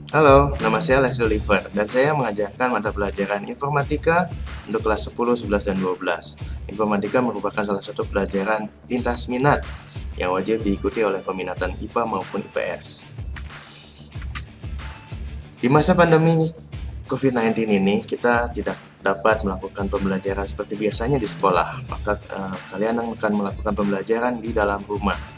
Halo, nama saya Leslie Oliver dan saya mengajarkan mata pelajaran informatika untuk kelas 10, 11, dan 12. Informatika merupakan salah satu pelajaran lintas minat yang wajib diikuti oleh peminatan IPA maupun IPS. Di masa pandemi COVID-19 ini, kita tidak dapat melakukan pembelajaran seperti biasanya di sekolah, maka kalian akan melakukan pembelajaran di dalam rumah.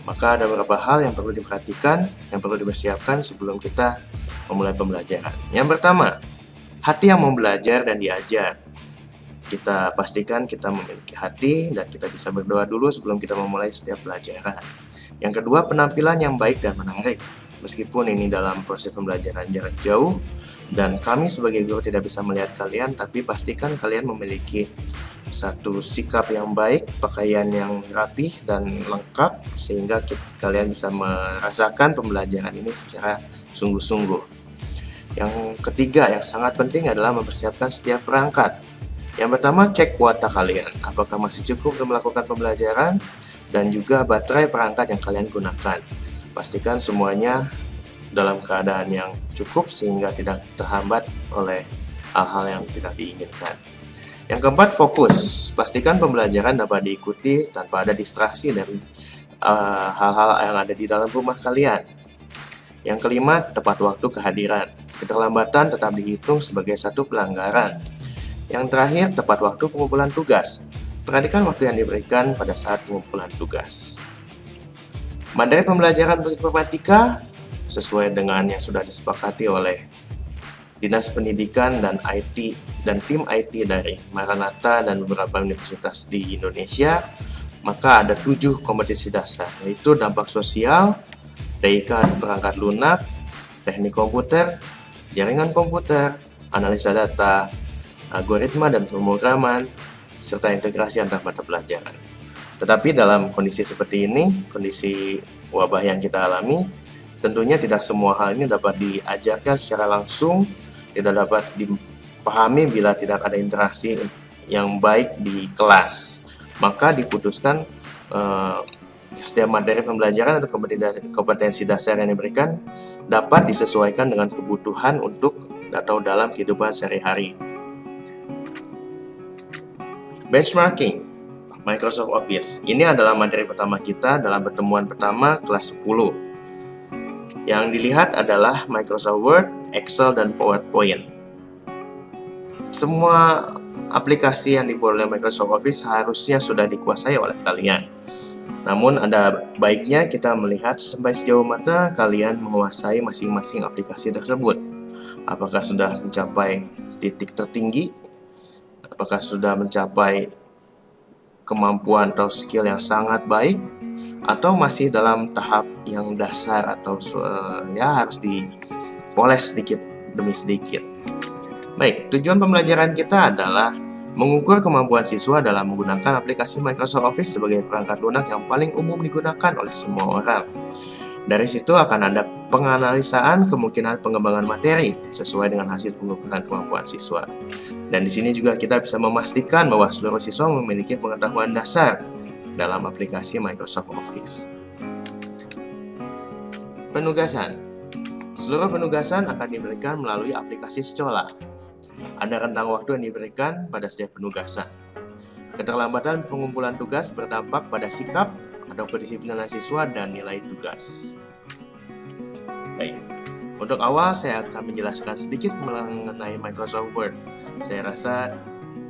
Maka ada beberapa hal yang perlu diperhatikan, yang perlu dipersiapkan sebelum kita memulai pembelajaran. Yang pertama, hati yang mau belajar dan diajar. Kita pastikan kita memiliki hati dan kita bisa berdoa dulu sebelum kita memulai setiap pelajaran. Yang kedua, penampilan yang baik dan menarik. Meskipun ini dalam proses pembelajaran jarak jauh dan kami sebagai guru tidak bisa melihat kalian, tapi pastikan kalian memiliki satu sikap yang baik, pakaian yang rapih dan lengkap sehingga kalian bisa merasakan pembelajaran ini secara sungguh-sungguh. Yang ketiga yang sangat penting adalah mempersiapkan setiap perangkat. Yang pertama, cek kuota kalian, apakah masih cukup untuk melakukan pembelajaran, dan juga baterai perangkat yang kalian gunakan. Pastikan semuanya dalam keadaan yang cukup sehingga tidak terhambat oleh hal-hal yang tidak diinginkan. Yang keempat, fokus. Pastikan pembelajaran dapat diikuti tanpa ada distraksi dari hal-hal yang ada di dalam rumah kalian. Yang kelima, tepat waktu kehadiran. Keterlambatan tetap dihitung sebagai satu pelanggaran. Yang terakhir, tepat waktu pengumpulan tugas. Perhatikan waktu yang diberikan pada saat pengumpulan tugas. Materi pembelajaran informatika sesuai dengan yang sudah disepakati oleh Dinas Pendidikan dan IT dan tim IT dari Maranatha dan beberapa universitas di Indonesia, maka ada 7 kompetensi dasar, yaitu dampak sosial, TIK perangkat lunak, teknik komputer, jaringan komputer, analisa data, algoritma dan pemrograman, serta integrasi antar mata pelajaran. Tetapi dalam kondisi seperti ini, kondisi wabah yang kita alami, tentunya tidak semua hal ini dapat diajarkan secara langsung, tidak dapat dipahami bila tidak ada interaksi yang baik di kelas. Maka diputuskan setiap materi pembelajaran atau kompetensi dasar yang diberikan dapat disesuaikan dengan kebutuhan untuk atau dalam kehidupan sehari-hari. Benchmarking Microsoft Office. Ini adalah materi pertama kita dalam pertemuan pertama kelas 10. Yang dilihat adalah Microsoft Word, Excel, dan PowerPoint. Semua aplikasi yang dibuat oleh Microsoft Office harusnya sudah dikuasai oleh kalian. Namun ada baiknya kita melihat sampai sejauh mana kalian menguasai masing-masing aplikasi tersebut. Apakah sudah mencapai titik tertinggi? Apakah sudah mencapai kemampuan atau skill yang sangat baik, atau masih dalam tahap yang dasar atau harus dipoles sedikit demi sedikit. Baik, tujuan pembelajaran kita adalah mengukur kemampuan siswa dalam menggunakan aplikasi Microsoft Office sebagai perangkat lunak yang paling umum digunakan oleh semua orang. Dari situ akan ada penganalisaan kemungkinan pengembangan materi sesuai dengan hasil pengukuran kemampuan siswa. Dan di sini juga kita bisa memastikan bahwa seluruh siswa memiliki pengetahuan dasar dalam aplikasi Microsoft Office. Penugasan. Seluruh penugasan akan diberikan melalui aplikasi Schola. Ada rentang waktu yang diberikan pada setiap penugasan. Keterlambatan pengumpulan tugas berdampak pada sikap atau kedisiplinan siswa dan nilai tugas. Baik, untuk awal saya akan menjelaskan sedikit mengenai Microsoft Word. Saya rasa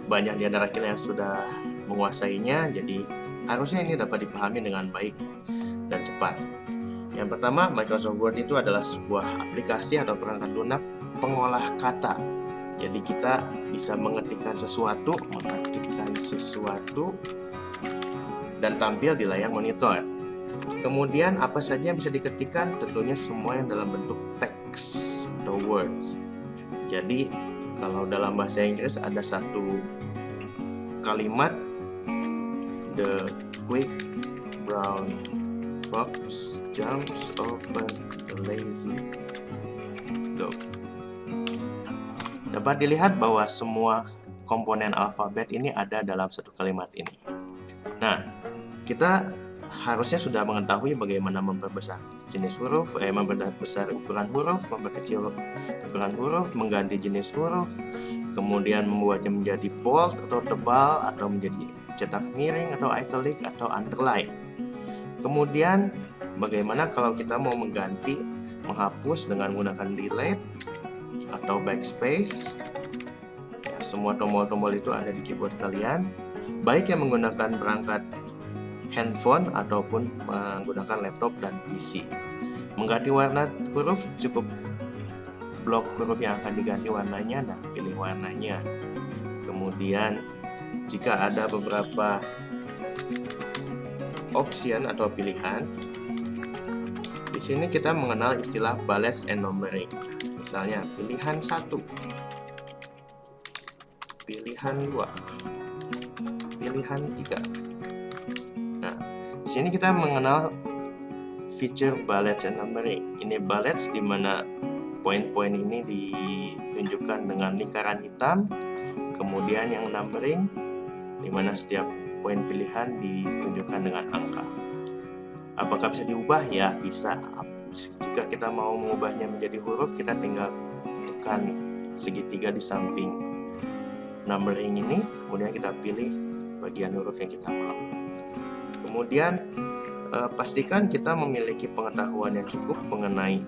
banyak di antara kita yang sudah menguasainya, jadi harusnya ini dapat dipahami dengan baik dan cepat. Yang pertama, Microsoft Word itu adalah sebuah aplikasi atau perangkat lunak pengolah kata. Jadi kita bisa mengetikkan sesuatu, dan tampil di layar monitor. Kemudian apa saja yang bisa diketikkan? Tentunya semua yang dalam bentuk teks atau words. Jadi kalau dalam bahasa Inggris ada satu kalimat, the quick brown fox jumps over the lazy dog. Dapat dilihat bahwa semua komponen alfabet ini ada dalam satu kalimat ini. Nah, kita harusnya sudah mengetahui bagaimana memperbesar jenis huruf, memperbesar ukuran huruf, memperkecil ukuran huruf, mengganti jenis huruf, kemudian membuatnya menjadi bold atau tebal, atau menjadi cetak miring atau italic atau underline. Kemudian bagaimana kalau kita mau mengganti, menghapus dengan menggunakan delete atau backspace. Ya, semua tombol-tombol itu ada di keyboard kalian, baik yang menggunakan perangkat handphone ataupun menggunakan laptop dan PC. Mengganti warna huruf, cukup blok huruf yang akan diganti warnanya dan pilih warnanya. Kemudian jika ada beberapa option atau pilihan, di sini kita mengenal istilah bullets and numbering. Misalnya pilihan 1, pilihan 2, pilihan 3. Nah, di sini kita mengenal feature bullets and numbering. Ini bullets di mana poin-poin ini ditunjukkan dengan lingkaran hitam, kemudian yang numbering di mana setiap poin pilihan ditunjukkan dengan angka. Apakah bisa diubah? Ya, bisa. Jika kita mau mengubahnya menjadi huruf, kita tinggal tekan segitiga di samping numbering ini, kemudian kita pilih bagian huruf yang kita mau. Kemudian pastikan kita memiliki pengetahuan yang cukup mengenai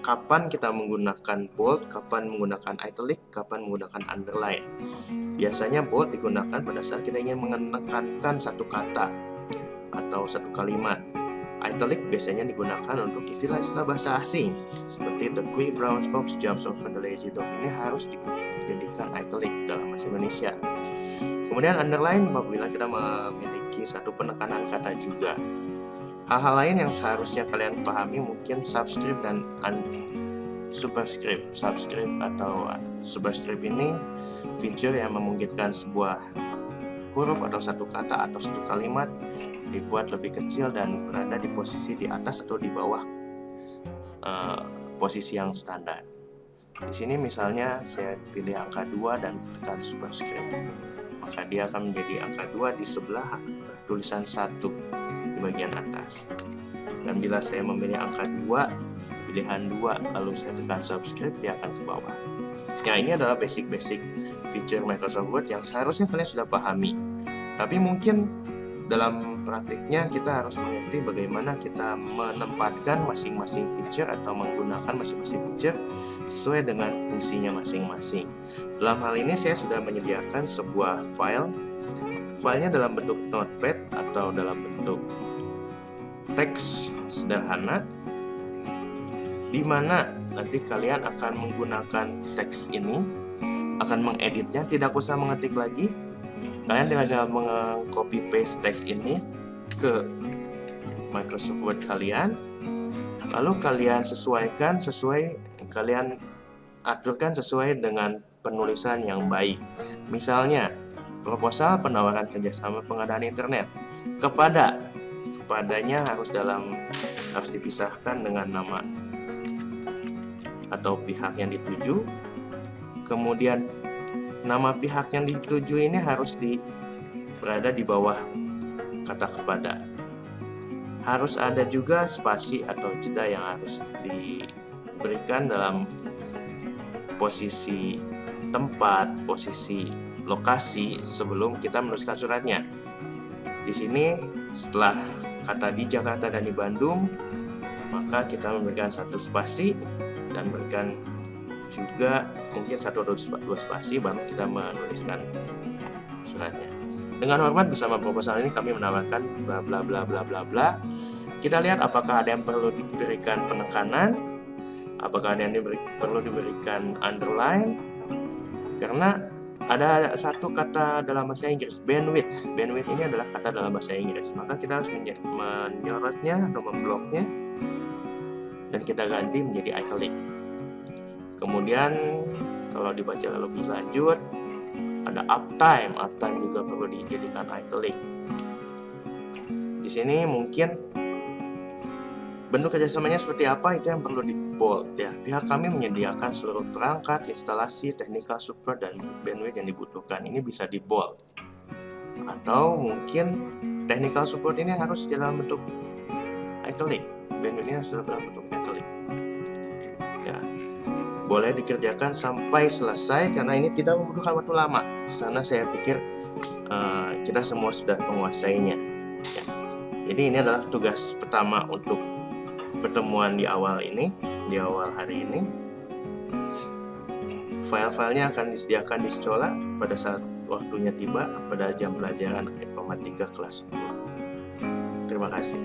kapan kita menggunakan bold, kapan menggunakan italic, kapan menggunakan underline. Biasanya bold digunakan pada saat kita ingin menekankan satu kata atau satu kalimat. Italic biasanya digunakan untuk istilah-istilah bahasa asing seperti the quick brown fox jumps over the lazy dog. Ini harus dijadikan italic dalam bahasa Indonesia. Kemudian underline apabila kita memiliki satu penekanan kata juga. Hal-hal lain yang seharusnya kalian pahami mungkin subscript dan superscript. Subscript atau superscript ini feature yang memungkinkan sebuah huruf atau satu kata atau satu kalimat dibuat lebih kecil dan berada di posisi di atas atau di bawah posisi yang standar. Di sini misalnya saya pilih angka 2 dan tekan superscript, maka dia akan menjadi angka 2 di sebelah tulisan 1 di bagian atas. Dan bila saya memilih angka 2, pilihan 2, lalu saya tekan subscript, dia akan ke bawah. Nah, ini adalah basic-basic feature Microsoft Word yang seharusnya kalian sudah pahami. Tapi mungkin dalam praktiknya kita harus mengerti bagaimana kita menempatkan masing-masing feature atau menggunakan masing-masing feature sesuai dengan fungsinya masing-masing. Dalam hal ini saya sudah menyediakan sebuah file. Filenya dalam bentuk notepad atau dalam bentuk teks sederhana, di mana nanti kalian akan menggunakan teks ini, akan mengeditnya, tidak usah mengetik lagi. Kalian tinggal meng-copy paste teks ini ke Microsoft Word kalian, lalu kalian kalian aturkan sesuai dengan penulisan yang baik. Misalnya, proposal penawaran kerjasama pengadaan internet. Kepadanya harus dipisahkan dengan nama atau pihak yang dituju. Kemudian nama pihak yang dituju ini harus berada di bawah kata kepada. Harus ada juga spasi atau jeda yang harus diberikan dalam posisi tempat, posisi lokasi sebelum kita menuliskan suratnya. Di sini setelah kata di Jakarta dan di Bandung, maka kita memberikan satu spasi dan memberikan juga mungkin satu atau dua spasi, baru kita menuliskan suratnya. Dengan hormat, bersama proposal ini kami menawarkan bla bla bla bla bla bla. Kita lihat apakah ada yang perlu diberikan penekanan, apakah ada yang perlu diberikan underline, karena ada satu kata dalam bahasa Inggris, bandwidth. Bandwidth ini adalah kata dalam bahasa Inggris, maka kita harus menyorotnya atau membloknya dan kita ganti menjadi italic. Kemudian kalau dibaca lebih lanjut, ada uptime juga perlu dijadikan italic. Di sini mungkin bentuk kerjasamanya seperti apa, itu yang perlu di bold ya. Pihak kami menyediakan seluruh perangkat, instalasi, technical support dan bandwidth yang dibutuhkan. Ini bisa di bold. Atau mungkin technical support ini harus dalam bentuk italic. Ini harus dalam bentuk italic. Ya, boleh dikerjakan sampai selesai karena ini tidak membutuhkan waktu lama. Sana saya pikir kita semua sudah menguasainya. Ya. Jadi ini adalah tugas pertama untuk pertemuan di awal hari ini. File-filenya akan disediakan di sekolah pada saat waktunya tiba pada jam pelajaran informatika kelas 10. Terima kasih.